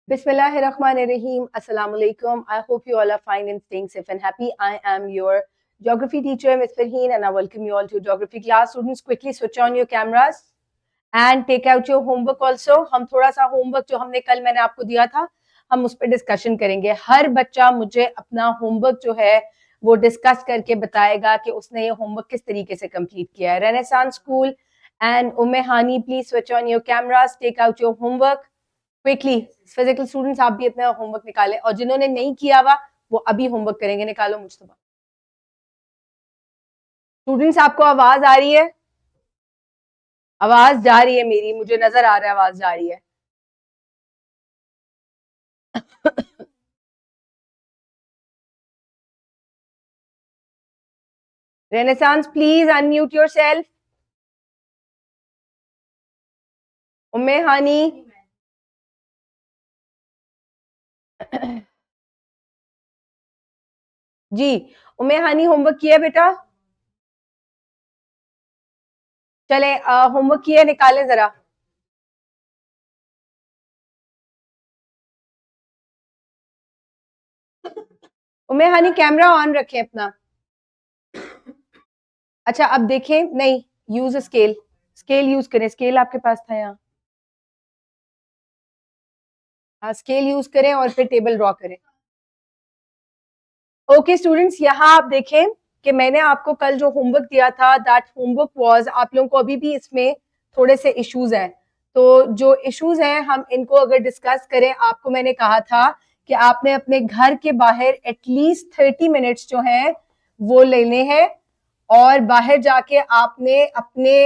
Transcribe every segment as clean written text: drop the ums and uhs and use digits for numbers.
Bismillahirrahmanirrahim. Assalamu alaikum. I hope you all are fine and staying safe and happy. I am your geography teacher, Ms. Farheen, and I welcome you all to geography class. Students, quickly switch on your cameras and take out your homework also. हम थोड़ा सा homework जो हमने कल मैंने आपको दिया था, हम उस पर discussion करेंगे. हर बच्चा मुझे अपना homework जो है वो discuss करके बताएगा कि उसने ये homework किस तरीके से complete किया है. Renaissance School and Umme Hani, please switch on your cameras, take out your homework. Quickly physical students आप भी अपना होमवर्क निकालें और जिन्होंने नहीं किया हुआ वो अभी होमवर्क करेंगे. निकालो मुझसे. स्टूडेंट्स आपको आवाज आ रही है? आवाज जा रही है मेरी, मुझे नजर आ रहा है आवाज जा रही है. Renaissance please unmute yourself. Umme Hani. जी उम्मे हानी होमवर्क किया बेटा? चले होमवर्क किया, निकाले जरा. उम्मे हानी कैमरा ऑन रखें अपना. अच्छा अब देखें. नहीं, यूज स्केल. स्केल यूज करें. स्केल आपके पास था यहाँ. हाँ, स्केल यूज करें और फिर टेबल ड्रॉ करें. ओके स्टूडेंट्स, यहाँ आप देखें कि मैंने आपको कल जो होमवर्क दिया था, दैट होमवर्क वाज, आप लोगों को अभी भी इसमें थोड़े से इश्यूज हैं. तो जो इश्यूज हैं हम इनको अगर डिस्कस करें, आपको मैंने कहा था कि आपने अपने घर के बाहर एटलीस्ट 30 मिनट्स जो हैं वो लेने हैं और बाहर जाके आपने अपने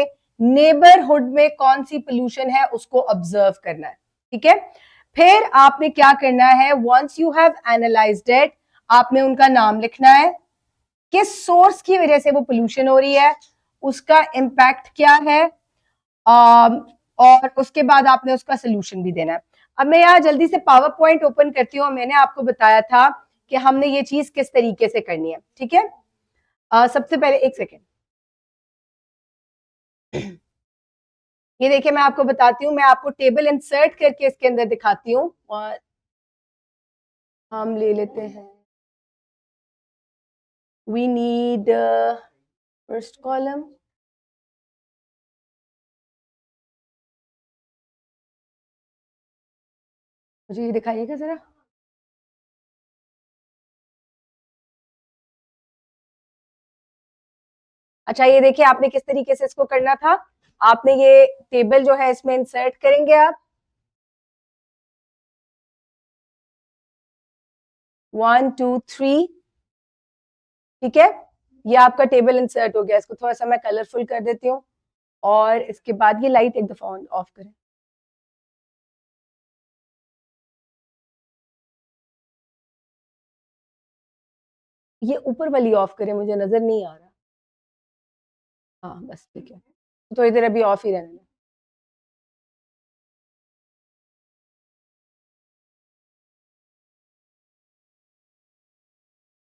नेबरहुड में कौन सी पोल्यूशन है उसको ऑब्जर्व करना है. ठीक है. फिर आपने क्या करना है, once you have analysed it, आपने उनका नाम लिखना है, किस सोर्स की वजह से वो पोल्यूशन हो रही है, उसका इम्पैक्ट क्या है, और उसके बाद आपने उसका सोल्यूशन भी देना है. अब मैं यहाँ जल्दी से पावर पॉइंट ओपन करती हूँ. मैंने आपको बताया था कि हमने ये चीज किस तरीके से करनी है. ठीक है. सबसे पहले एक सेकेंड, ये देखिए मैं आपको बताती हूँ. मैं आपको टेबल इंसर्ट करके इसके अंदर दिखाती हूँ और हम ले लेते हैं. we need first column. मुझे ये दिखाइएगा जरा. अच्छा ये देखिए आपने किस तरीके से इसको करना था. आपने ये टेबल जो है इसमें इंसर्ट करेंगे आप. 1 2 3. ठीक है, ये आपका टेबल इंसर्ट हो गया. इसको थोड़ा सा मैं कलरफुल कर देती हूँ और इसके बाद ये लाइट एक दफा ऑफ करें. ये ऊपर वाली ऑफ करें, मुझे नजर नहीं आ रहा. हाँ बस ठीक है, तो इधर अभी ऑफ ही रहने दें.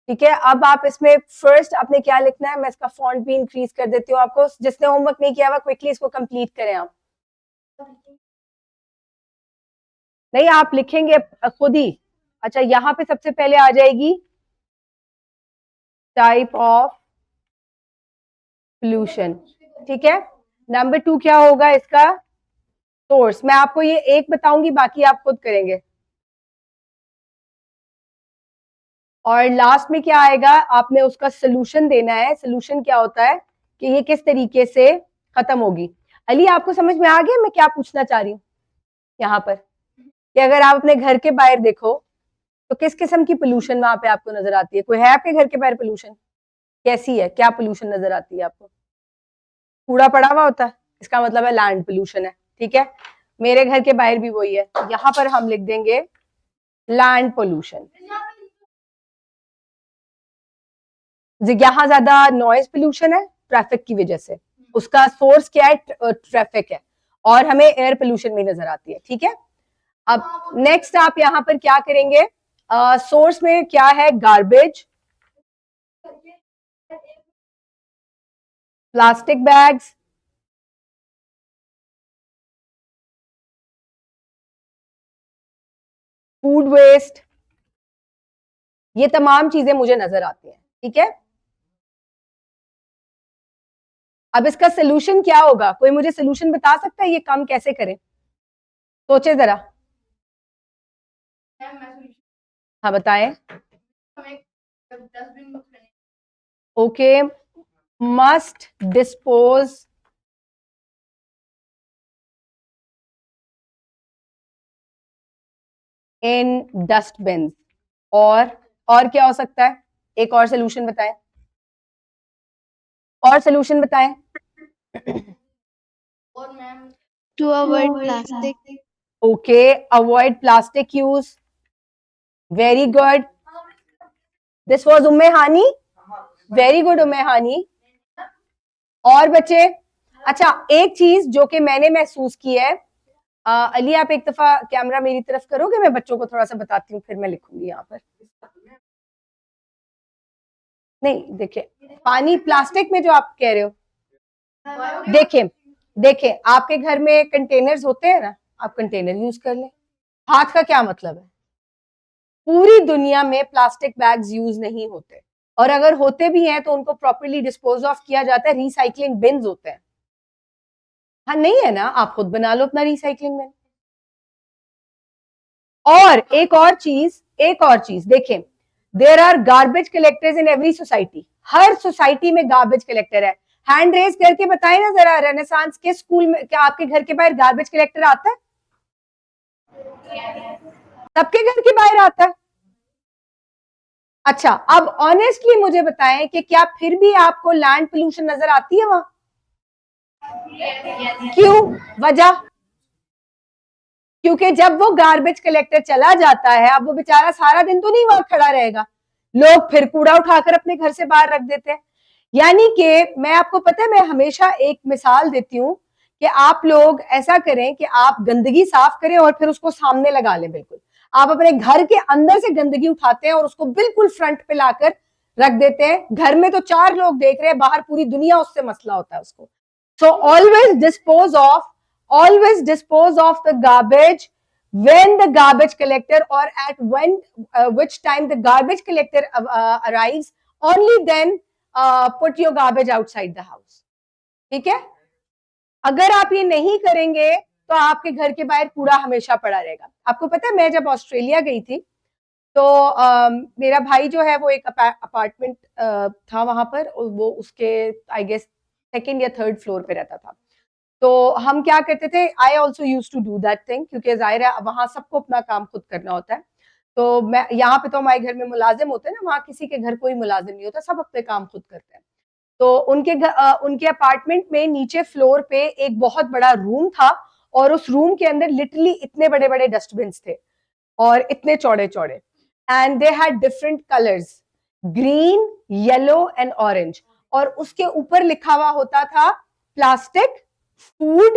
ठीक है. अब आप इसमें फर्स्ट आपने क्या लिखना है, मैं इसका फॉन्ट भी इंक्रीज कर देती हूँ आपको. जिसने होमवर्क नहीं किया हुआ क्विकली इसको कंप्लीट करें आप. नहीं आप लिखेंगे खुद ही. अच्छा यहाँ पे सबसे पहले आ जाएगी टाइप ऑफ पोल्यूशन. ठीक है. नंबर 2 क्या होगा इसका, सोर्स. मैं आपको ये एक बताऊंगी, बाकी आप खुद करेंगे. और लास्ट में क्या आएगा, आपने उसका सोल्यूशन देना है. सोल्यूशन क्या होता है कि ये किस तरीके से खत्म होगी. अली आपको समझ में आ गया मैं क्या पूछना चाह रही हूँ यहाँ पर, कि अगर आप अपने घर के बाहर देखो तो किस किस्म की पोल्यूशन वहां पे आपको नजर आती है. कोई है आपके घर के बाहर पोल्यूशन? कैसी है, क्या पोल्यूशन नजर आती है आपको? कूड़ा पड़ा हुआ होता है, इसका मतलब है लैंड पोल्यूशन है. ठीक है. मेरे घर के बाहर भी वही है. यहाँ पर हम लिख देंगे लैंड पोल्यूशन. यहाँ ज्यादा नॉइज पोल्यूशन है ट्रैफिक की वजह से. उसका सोर्स क्या है, ट्रैफिक है. और हमें एयर पोल्यूशन भी नजर आती है. ठीक है. अब नेक्स्ट आप यहाँ पर क्या करेंगे, सोर्स में क्या है, garbage, plastic bags, food waste, ये तमाम चीजें मुझे नजर आती हैं, ठीक है। अब इसका सोल्यूशन क्या होगा, कोई मुझे सोल्यूशन बता सकता है ये काम कैसे करें? सोचे जरा। हाँ बताएं। Okay, must dispose in dustbin. और क्या हो सकता है? एक और सोल्यूशन बताएं, और सोल्यूशन बताएं। To avoid plastic. Okay, avoid plastic use, very good. This was Umme Hani, very good Umme Hani. और बच्चे, अच्छा एक चीज जो कि मैंने महसूस की है, अली आप एक दफा कैमरा मेरी तरफ करोगे, मैं बच्चों को थोड़ा सा बताती हूँ फिर मैं लिखूंगी यहाँ पर। नहीं देखिए, पानी प्लास्टिक में जो आप कह रहे हो, देखिए देखिए आपके घर में कंटेनर्स होते हैं ना, आप कंटेनर यूज कर लें। हाथ का क्या मतलब है? पूरी दुनिया में प्लास्टिक बैग्स यूज नहीं होते, और अगर होते भी हैं तो उनको प्रॉपर्ली डिस्पोज ऑफ किया जाता है, रिसाइकलिंग बिन्स होते हैं। हाँ नहीं है ना, आप खुद बना लो अपना रिसाइकलिंग बिन। और एक और चीज देखें, there are garbage collectors in every society, हर सोसाइटी में गार्बेज कलेक्टर है। हैंड रेज करके बताएं ना जरा, रेनेसांस के स्कूल में क्या आपके घर के बाहर गार्बेज कलेक्टर आता है? सबके घर के बाहर आता है। अच्छा, अब ऑनेस्टली मुझे बताएं कि क्या फिर भी आपको लैंड पोल्यूशन नजर आती है वहां? क्यों? वजह? क्योंकि जब वो गार्बेज कलेक्टर चला जाता है, अब वो बेचारा सारा दिन तो नहीं वहां खड़ा रहेगा, लोग फिर कूड़ा उठाकर अपने घर से बाहर रख देते हैं। यानी कि मैं आपको पता है, मैं हमेशा एक मिसाल देती हूँ कि आप लोग ऐसा करें कि आप गंदगी साफ करें और फिर उसको सामने लगा लें। बिल्कुल आप अपने घर के अंदर से गंदगी उठाते हैं और उसको बिल्कुल फ्रंट पे लाकर रख देते हैं। घर में तो 4 लोग देख रहे हैं, बाहर पूरी दुनिया उससे मसला होता है उसको। सो always dispose of the garbage when the garbage collector, or at when which time the garbage collector arrives, only then put your garbage outside the house. ठीक है? अगर आप ये नहीं करेंगे तो आपके घर के बाहर कूड़ा हमेशा पड़ा रहेगा। आपको पता है, मैं जब ऑस्ट्रेलिया गई थी तो मेरा भाई जो है वो एक अपार्टमेंट था वहां पर, वो उसके आई गेस सेकेंड या थर्ड फ्लोर पे रहता था। तो हम क्या करते थे, I also used to do that thing, क्योंकि जाहिर है वहां सबको अपना काम खुद करना होता है। तो मैं यहाँ पे तो हमारे घर में मुलाजिम होते हैं ना, वहां किसी के घर कोई मुलाजिम नहीं होता, सब अपने काम खुद करते हैं। तो उनके अपार्टमेंट में नीचे फ्लोर पे एक बहुत बड़ा रूम था, और उस रूम के अंदर लिटरली इतने बड़े बड़े डस्टबिन थे और इतने चौड़े चौड़े, and they had different colours, green, yellow and orange, और उसके ऊपर लिखा हुआ होता था प्लास्टिक, फूड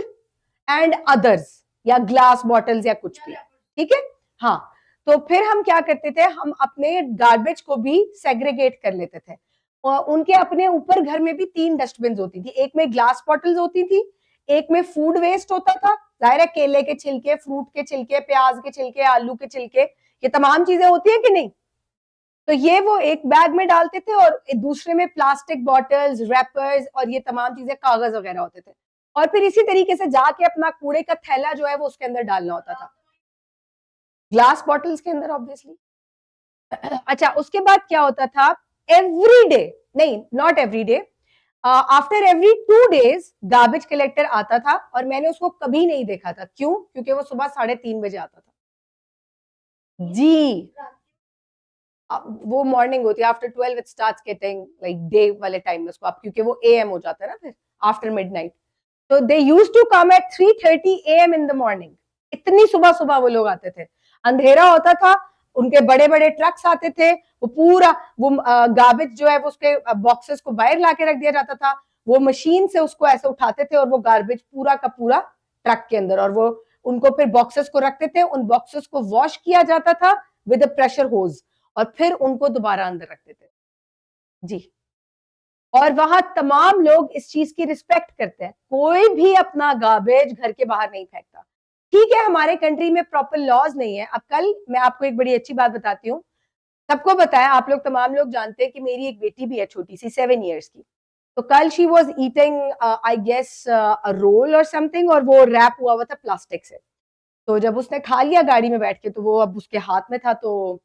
एंड अदर्स, या ग्लास बॉटल्स या कुछ भी। ठीक है, हाँ। तो फिर हम क्या करते थे, हम अपने गार्बेज को भी सेग्रीगेट कर लेते थे, और उनके अपने ऊपर घर में भी 3 डस्टबिन होती थी। एक में ग्लास बॉटल्स होती थी, एक में फूड वेस्ट होता था, जाहिर है केले के छिलके, फ्रूट के छिलके, प्याज के छिलके, आलू के छिलके, ये तमाम चीजें होती है कि नहीं। तो ये वो एक बैग में डालते थे, और दूसरे में प्लास्टिक बॉटल्स, रैपर्स और ये तमाम चीजें, कागज वगैरह होते थे, और फिर इसी तरीके से जाके अपना कूड़े का थैला जो है वो उसके अंदर डालना होता था, ग्लास बॉटल्स के अंदर ऑब्वियसली। अच्छा, उसके बाद क्या होता था, एवरी डे, नहीं not every day, after every 2 days garbage collector आता था, और मैंने उसको कभी नहीं देखा था। क्यों? क्योंकि वो सुबह 3:30 बजे आता था जी। वो मॉर्निंग होती है, after 12 it starts getting like day वाले टाइम में उसको आप, क्योंकि वो एएम हो जाता है ना फिर आफ्टर मिडनाइट। तो they used to come at 3:30 AM in the morning. इतनी सुबह सुबह वो लोग आते थे, अंधेरा होता था, उनके बड़े बड़े ट्रक्स आते थे, वो पूरा वो गार्बेज जो है वो उसके बॉक्सेस को बाहर ला के रख दिया जाता था, वो मशीन से उसको ऐसे उठाते थे, और वो गार्बेज पूरा का पूरा ट्रक के अंदर, और वो उनको फिर बॉक्सेस को रखते थे, उन बॉक्सेस को वॉश किया जाता था विद प्रेशर होज, और फिर उनको दोबारा अंदर रखते थे जी। और वहां तमाम लोग इस चीज की रिस्पेक्ट करते हैं, कोई भी अपना गार्बेज घर के बाहर नहीं फेंकता। ठीक है, हमारे कंट्री में प्रॉपर लॉज नहीं है। अब कल मैं आपको एक बड़ी अच्छी बात बताती हूँ, सबको बताया, आप लोग तमाम लोग जानते हैं कि मेरी एक बेटी भी है छोटी सी 7 years की। तो कल she was eating I guess roll और समथिंग, और वो रैप हुआ हुआ था प्लास्टिक से। तो जब उसने खा लिया गाड़ी में बैठ के, तो वो अब उसके हाथ में था, तो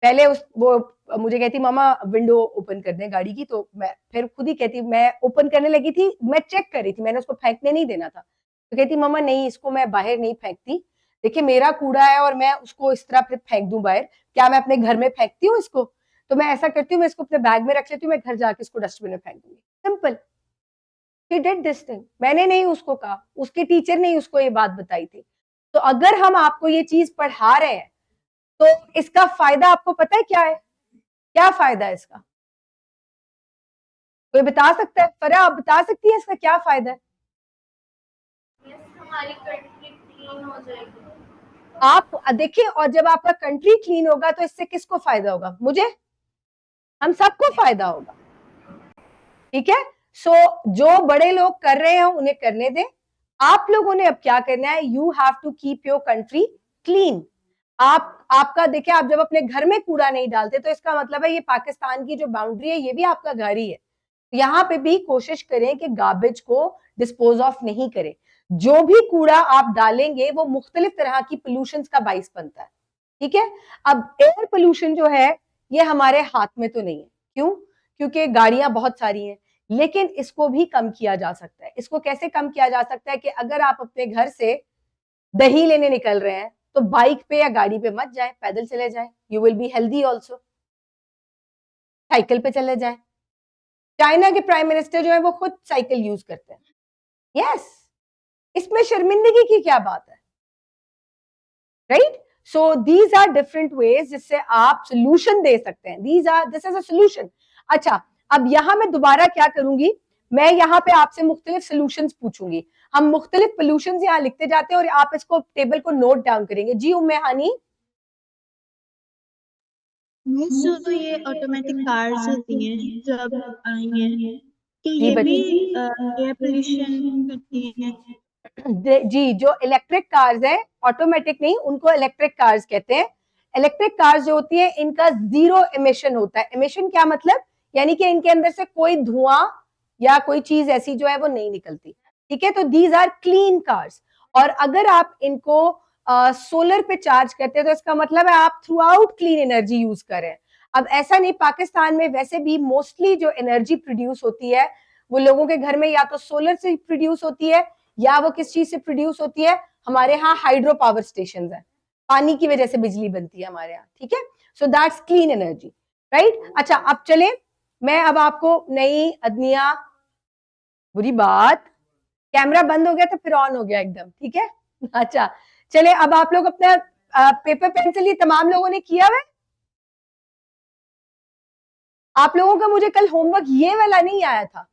पहले वो मुझे कहती मामा विंडो ओपन कर दें गाड़ी की, तो मैं फिर खुद ही कहती, मैं ओपन करने लगी थी, मैं चेक कर रही थी, मैंने उसको फेंकने नहीं देना था, तो कहती मामा नहीं, इसको मैं बाहर नहीं फेंकती, देखिए मेरा कूड़ा है और मैं उसको इस तरह फिर फेंक दूं बाहर, क्या मैं अपने घर में फेंकती हूँ इसको? तो मैं ऐसा करती हूँ, मैं इसको अपने बैग में रख लेती हूँ, मैं घर जाके इसको डस्टबिन में फेंक दूंगी। Simple. She did this thing, मैंने नहीं उसको कहा, उसके टीचर ने उसको ये बात बताई थी। तो अगर हम आपको ये चीज पढ़ा रहे हैं, तो इसका फायदा आपको पता है क्या है? क्या फायदा है इसका? कोई बता सकता है? फरा, आप बता सकती है इसका क्या फायदा है? हमारी कंट्री क्लीन हो जाएगी। आप देखिए, और जब आपका कंट्री क्लीन होगा तो इससे किसको फायदा होगा? मुझे, हम सबको फायदा होगा। ठीक है, सो जो बड़े लोग कर रहे हैं उन्हें करने दें। आप लोगों ने अब क्या करना है? You have to keep your country clean. आपका देखिए, आप जब अपने घर में कूड़ा नहीं डालते, तो इसका मतलब है ये पाकिस्तान की जो बाउंड्री है, ये भी आपका घर ही है। यहाँ पे भी कोशिश करें कि गार्बेज को डिस्पोज ऑफ नहीं करें। जो भी कूड़ा आप डालेंगे वो मुख्तलिफ तरह की पोल्यूशन का बाइस बनता है। ठीक है, अब एयर पोल्यूशन जो है ये हमारे हाथ में तो नहीं है। क्यों? क्योंकि गाड़ियां बहुत सारी हैं, लेकिन इसको भी कम किया जा सकता है। इसको कैसे कम किया जा सकता है? कि अगर आप अपने घर से दही लेने निकल रहे हैं, तो बाइक पे या गाड़ी पे मत जाए, पैदल चले जाए, you will be healthy also. Cycle पे चले जाए। चाइना के प्राइम मिनिस्टर जो है वो खुद साइकिल यूज करते हैं। यस, इसमें शर्मिंदगी की क्या बात है? Right? So these are different ways जिससे आप सोल्यूशन दे सकते हैं। This is a solution. अच्छा, अब यहां मैं दोबारा क्या करूंगी, मैं यहाँ पे आपसे मुख्तलिफ सोल्यूशन पूछूंगी। हम मुख्तलिफ पोल्यूशन यहाँ लिखते जाते हैं और आप इसको टेबल को नोट डाउन करेंगे। जी उम्मे हानी। मिस जो ये ऑटोमेटिक कार्स होती हैं जो अब आई हैं, कि जी ये भी बच्चे, एयर पोल्यूशन करती हैं? जी, जो इलेक्ट्रिक कार्स है, ऑटोमेटिक नहीं, उनको इलेक्ट्रिक कार्स कहते हैं। इलेक्ट्रिक कार्स जो होती है इनका जीरो एमिशन होता है। एमिशन क्या मतलब? यानी कि इनके अंदर से कोई धुआं या कोई चीज ऐसी जो है वो नहीं निकलती। ठीक है, तो दीज आर क्लीन कार्स। और अगर आप इनको सोलर पे चार्ज करते हैं, तो इसका मतलब है आप through out clean energy use कर रहे हैं। अब ऐसा नहीं, पाकिस्तान में वैसे भी मोस्टली जो एनर्जी प्रोड्यूस होती है वो लोगों के घर में या तो सोलर से प्रोड्यूस होती है, या वो किस चीज से प्रोड्यूस होती है? हमारे यहाँ हाइड्रो पावर स्टेशन है, पानी की वजह से बिजली बनती है हमारे यहाँ। ठीक है, so that's clean energy. Right? अच्छा, अब चले, मैं अब आपको नई अदनिया, बुरी बात, कैमरा बंद हो गया तो फिर ऑन हो गया एकदम। ठीक है, अच्छा चले, अब आप लोग अपना पेपर पेंसिल ये तमाम लोगों ने किया हुआ है? आप लोगों का मुझे कल होमवर्क ये वाला नहीं आया था।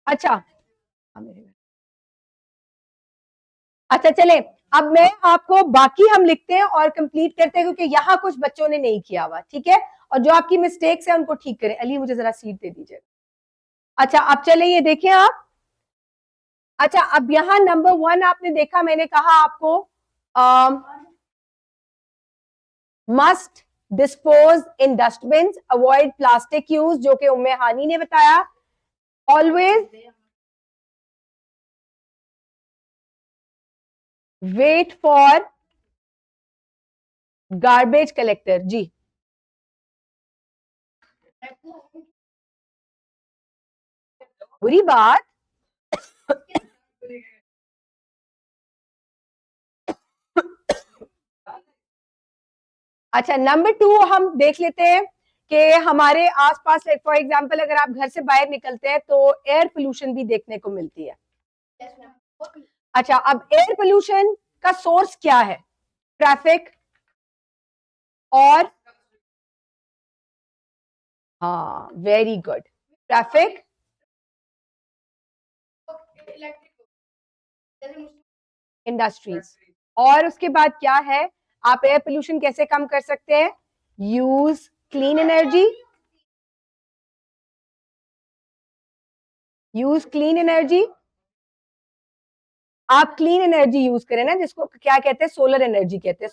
अच्छा, अच्छा चले, अब मैं आपको बाकी हम लिखते हैं और कंप्लीट करते हैं, क्योंकि यहाँ कुछ बच्चों ने नहीं किया हुआ। ठीक है, और जो आपकी मिस्टेक्स है उनको ठीक करें। अली मुझे जरा सीट दे दीजिए। अच्छा, अब चले, ये देखें आप। अच्छा, अब यहाँ नंबर 1 आपने देखा, मैंने कहा आपको must dispose in dustbin, avoid plastic use, जो कि उम्मे हानी ने बताया। Always wait for garbage collector. जी, बुरी बात। अच्छा, नंबर 2 हम देख लेते हैं कि हमारे आसपास, फॉर एग्जांपल अगर आप घर से बाहर निकलते हैं तो एयर पोल्यूशन भी देखने को मिलती है। अच्छा, अब एयर पोल्यूशन का सोर्स क्या है? ट्रैफिक और, हाँ वेरी गुड, ट्रैफिक, इंडस्ट्रीज। और उसके बाद क्या है? आप एयर पोल्यूशन कैसे कम कर सकते हैं? Use clean energy, use clean energy, आप क्लीन एनर्जी यूज करें ना, जिसको क्या कहते हैं, सोलर एनर्जी कहते हैं।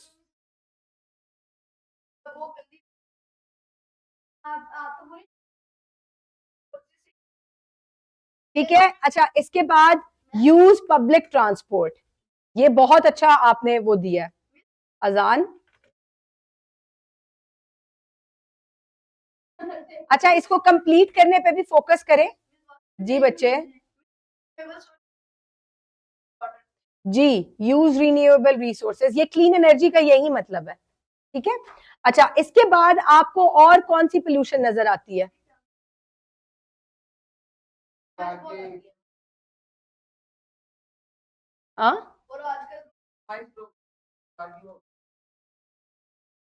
ठीक है, अच्छा इसके बाद यूज पब्लिक ट्रांसपोर्ट, ये बहुत अच्छा आपने वो दिया है, अजान। अच्छा इसको कंप्लीट करने पे भी फोकस करें जी बच्चे। जी, यूज रिन्यूएबल रिसोर्सेज, ये क्लीन एनर्जी का यही मतलब है। ठीक है, अच्छा इसके बाद आपको और कौन सी पोल्यूशन नजर आती है? हाँ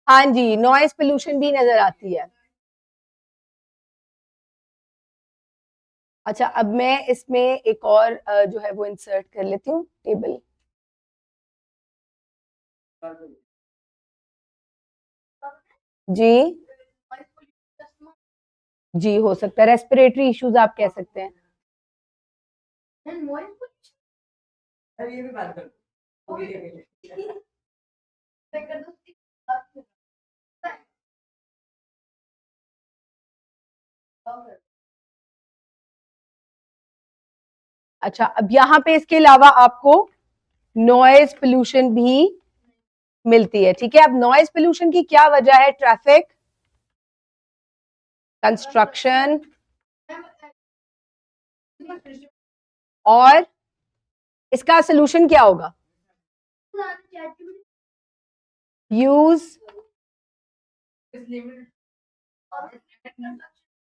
हाँ जी, नॉइज पोल्यूशन भी नजर आती है। अच्छा अब मैं इसमें एक और जो है वो इंसर्ट कर लेती हूँ टेबल। जी जी, हो सकता है रेस्पिरेटरी इश्यूज आप कह सकते हैं। अच्छा अब यहाँ पे इसके अलावा आपको नॉइज पोल्यूशन भी मिलती है। ठीक है, अब नॉइज पोल्यूशन की क्या वजह है? ट्रैफिक, कंस्ट्रक्शन, और इसका सोल्यूशन क्या होगा? Use,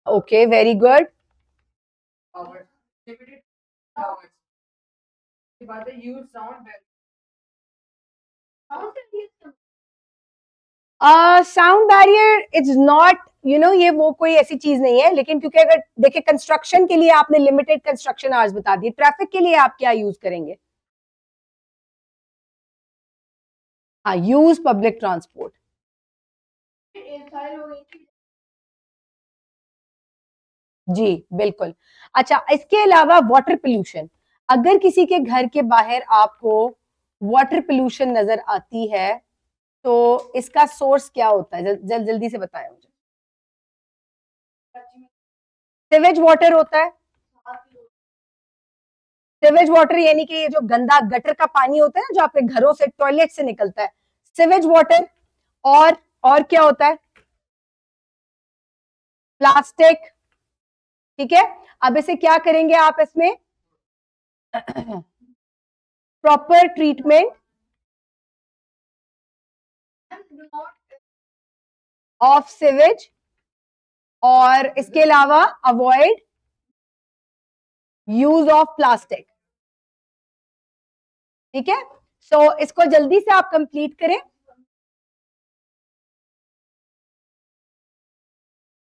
okay very good. Sound barrier is not, you know, ये वो कोई ऐसी चीज नहीं है, लेकिन क्योंकि अगर देखिए कंस्ट्रक्शन के लिए आपने लिमिटेड कंस्ट्रक्शन आवर्स बता दिए, ट्रैफिक के लिए आप क्या यूज करेंगे? हाँ, यूज पब्लिक ट्रांसपोर्ट। जी बिल्कुल। अच्छा इसके अलावा वाटर पोल्यूशन, अगर किसी के घर के बाहर आपको वाटर पोल्यूशन नजर आती है तो इसका सोर्स क्या होता है? जल्दी से बताएं मुझे। सिवेज वाटर होता है। सिवेज वाटर यानी कि ये जो गंदा गटर का पानी होता है ना, जो आपके घरों से, टॉयलेट से निकलता है, सिवेज वाटर। और क्या होता है? प्लास्टिक। ठीक है, अब इसे क्या करेंगे आप? इसमें प्रॉपर ट्रीटमेंट ऑफ सिवेज, और इसके अलावा अवॉइड यूज ऑफ प्लास्टिक। ठीक है, सो इसको जल्दी से आप कंप्लीट करें।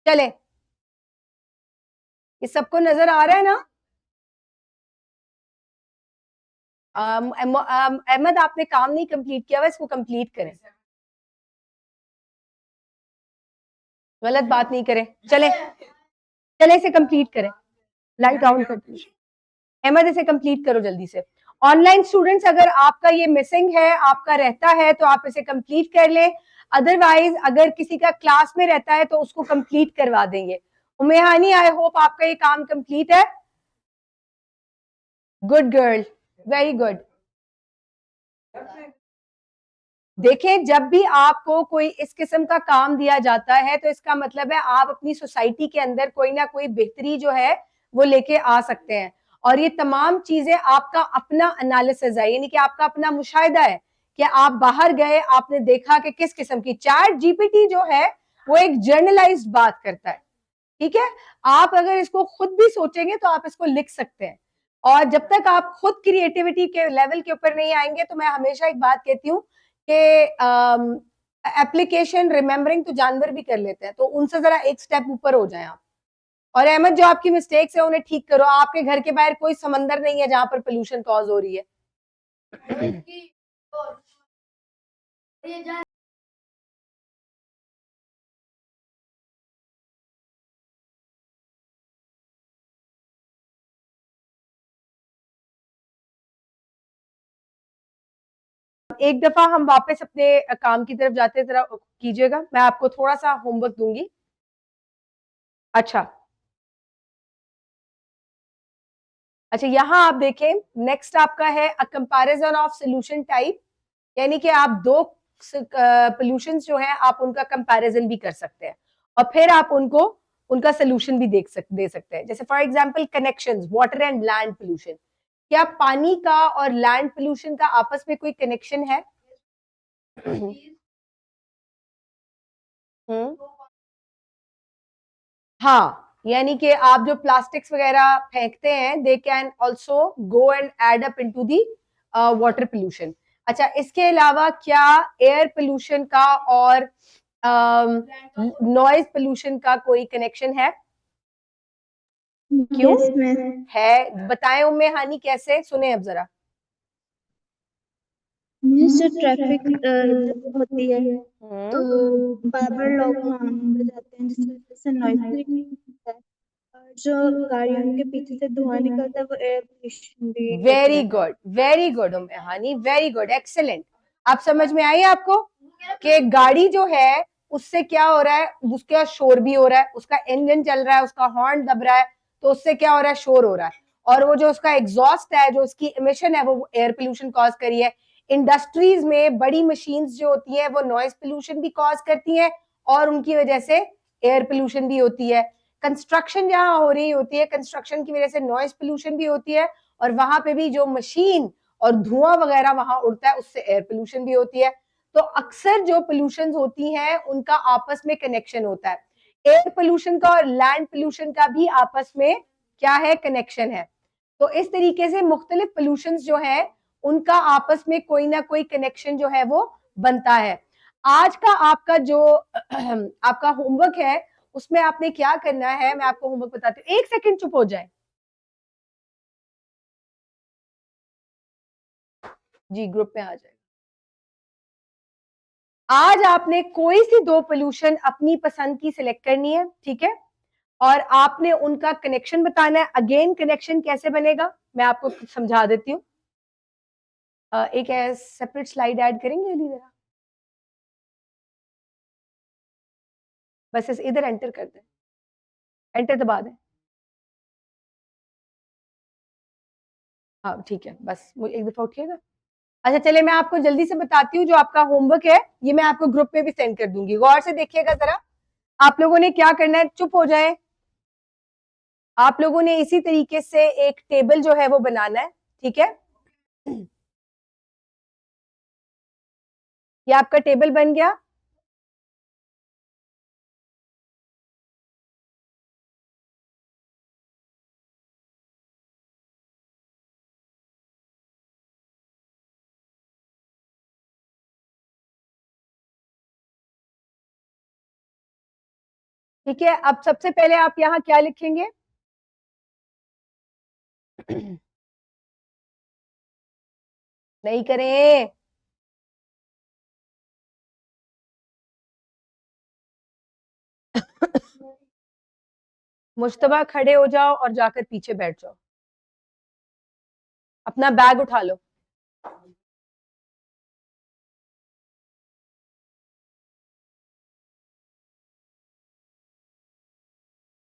चले, ये सबको नजर आ रहा है ना? अहमद आपने काम नहीं कंप्लीट किया हुआ, इसको कंप्लीट करें। गलत बात नहीं करें, चले चले इसे कंप्लीट करें। लाइट ऑन कर दीजिए। अहमद इसे कंप्लीट करो जल्दी से। ऑनलाइन स्टूडेंट्स, अगर आपका ये मिसिंग है, आपका रहता है, तो आप इसे कंप्लीट कर लें। अदरवाइज अगर किसी का क्लास में रहता है तो उसको कंप्लीट करवा देंगे। उमेहानी, आई होप आपका ये काम कंप्लीट है। Good girl, very good. देखें, जब भी आपको कोई इस किस्म का काम दिया जाता है तो इसका मतलब है आप अपनी सोसाइटी के अंदर कोई ना कोई बेहतरी जो है वो लेके आ सकते हैं। और ये तमाम चीजें आपका अपना एनालिसिस है, यानी कि आपका अपना मुशाहिदा है कि आप बाहर गए, आपने देखा कि किस किस्म की। चैट जीपीटी जो है वो एक जर्नलाइज्ड बात करता है। ठीक है, आप अगर इसको खुद भी सोचेंगे तो आप इसको लिख सकते हैं। और जब तक आप खुद क्रिएटिविटी के लेवल के ऊपर नहीं आएंगे, तो मैं हमेशा एक बात कहती हूँ कि एप्लीकेशन रिमेम्बरिंग तो जानवर भी कर लेते हैं, तो उनसे जरा एक स्टेप ऊपर हो जाए आप। और अहमद, जो आपकी मिस्टेक्स है उन्हें ठीक करो। आपके घर के बाहर कोई समंदर नहीं है जहां पर पोल्यूशन कॉज हो रही है। एक दफा हम वापस अपने काम की तरफ जाते, जरा कीजिएगा, मैं आपको थोड़ा सा होमवर्क दूंगी। अच्छा अच्छा, यहां आप देखें, नेक्स्ट आपका है a comparison of solution type, यानी कि आप दो पोल्यूशन जो है आप उनका कंपैरिजन भी कर सकते हैं और फिर आप उनको उनका सोल्यूशन भी दे सकते हैं। जैसे for example connections, water and land pollution, क्या पानी का और लैंड पोल्यूशन का आपस में कोई कनेक्शन है? हम्म, हाँ, यानी कि आप जो प्लास्टिक्स वगैरह फेंकते हैं, they can also go and end up into the water pollution. अच्छा, इसके अलावा क्या एयर पोल्यूशन का और नॉइज पोल्यूशन का कोई कनेक्शन है? क्यों यस मैम। है, बताएं उम्मे हानि, कैसे? सुने अब जरा। मीन्स जो ट्रैफिक जब होती है तो हम्म, बार बार लोग हॉर्न बजाते हैं, जिसकी वजह से नॉइज क्रिएट होता है, और जो गाड़ियों के पीछे से धुआं निकलता है वो एयर पोल्यूशन भी एक रहता है। वेरी गुड उम्मे हानि, वेरी गुड, एक्सेलेंट। आप समझ में आई आपको कि गाड़ी जो है उससे क्या हो रहा है, उसका शोर भी हो रहा है, उसका इंजन चल रहा है, उसका हॉर्न दब रहा है, तो उससे क्या हो रहा है, शोर हो रहा है, और वो जो उसका एग्जॉस्ट है, जो उसकी इमिशन है, वो एयर पोल्यूशन कॉज करी है। इंडस्ट्रीज में बड़ी मशीन्स जो होती है वो नॉइज पोल्यूशन भी कॉज करती हैं और उनकी वजह से एयर पोल्यूशन भी होती है। कंस्ट्रक्शन जहां हो रही होती है, कंस्ट्रक्शन की वजह से नॉइज पोल्यूशन भी होती है, और वहां पे भी जो मशीन और धुआं वगैरह वहां उड़ता है उससे एयर पोल्यूशन भी होती है। तो अक्सर जो पोल्यूशन होती हैं उनका आपस में कनेक्शन होता है। एयर पोल्यूशन का और लैंड पोल्यूशन का भी आपस में क्या है, कनेक्शन है। तो इस तरीके से मुख्तलिफ पोल्यूशन जो है उनका आपस में कोई ना कोई कनेक्शन जो है वो बनता है। आज का आपका जो आपका होमवर्क है उसमें आपने क्या करना है, मैं आपको होमवर्क बताती हूँ। एक सेकंड चुप हो जाए जी, ग्रुप में आ जाए। आज आपने कोई सी दो पोल्यूशन अपनी पसंद की सिलेक्ट करनी है, ठीक है, और आपने उनका कनेक्शन बताना है। अगेन कनेक्शन कैसे बनेगा मैं आपको समझा देती हूँ। एक सेपरेट स्लाइड ऐड करेंगे अली जरा, बस इधर एंटर कर दें, एंटर दबा दें। हाँ ठीक है, बस मुझे एक दफा उठिएगा। अच्छा चले, मैं आपको जल्दी से बताती हूँ, जो आपका होमवर्क है ये मैं आपको ग्रुप में भी सेंड कर दूंगी, गौर से देखिएगा जरा। आप लोगों ने क्या करना है, चुप हो जाए। आप लोगों ने इसी तरीके से एक टेबल जो है वो बनाना है, ठीक है। ये आपका टेबल बन गया। ठीक है, अब सबसे पहले आप यहाँ क्या लिखेंगे? नहीं करें, मुश्तबा खड़े हो जाओ और जाकर पीछे बैठ जाओ, अपना बैग उठा लो।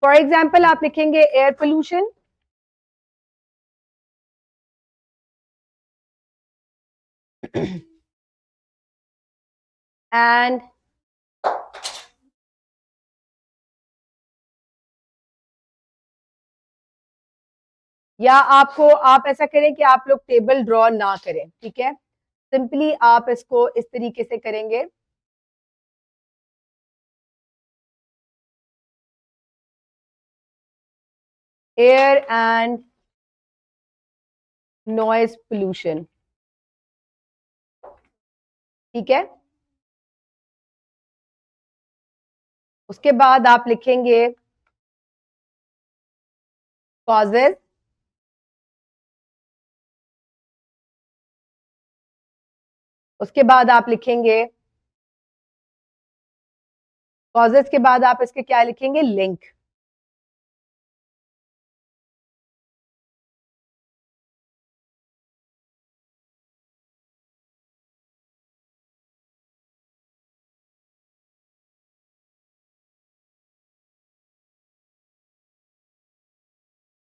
फॉर एग्जाम्पल आप लिखेंगे एयर पोल्यूशन, एंड या आपको, आप ऐसा करें कि आप लोग टेबल ड्रॉ ना करें, ठीक है, सिंपली आप इसको इस तरीके से करेंगे। एयर एंड नॉइज पोल्यूशन, ठीक है। उसके बाद आप लिखेंगे कॉजेज, उसके बाद आप लिखेंगे कॉजेज के बाद आप इसके क्या लिखेंगे, लिंक।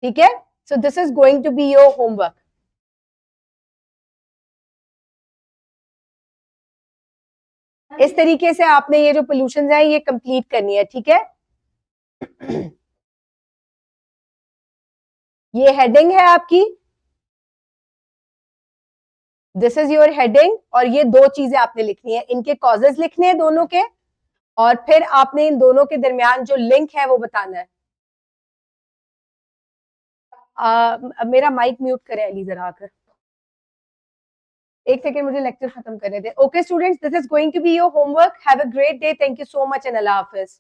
ठीक है, so this is going to be your homework. इस तरीके से आपने ये जो पोल्यूशन है ये कंप्लीट करनी है, ठीक है। ये हेडिंग है आपकी, दिस इज योर हेडिंग, और ये दो चीजें आपने लिखनी है, इनके कॉजेज लिखने हैं दोनों के, और फिर आपने इन दोनों के दरमियान जो लिंक है वो बताना है। मेरा माइक म्यूट करें अली जरा आकर, एक सेकेंड मुझे लेक्चर खत्म करने दे। Okay students, this is going to be your homework, have a great day, thank you so much and अल्लाह हाफिज।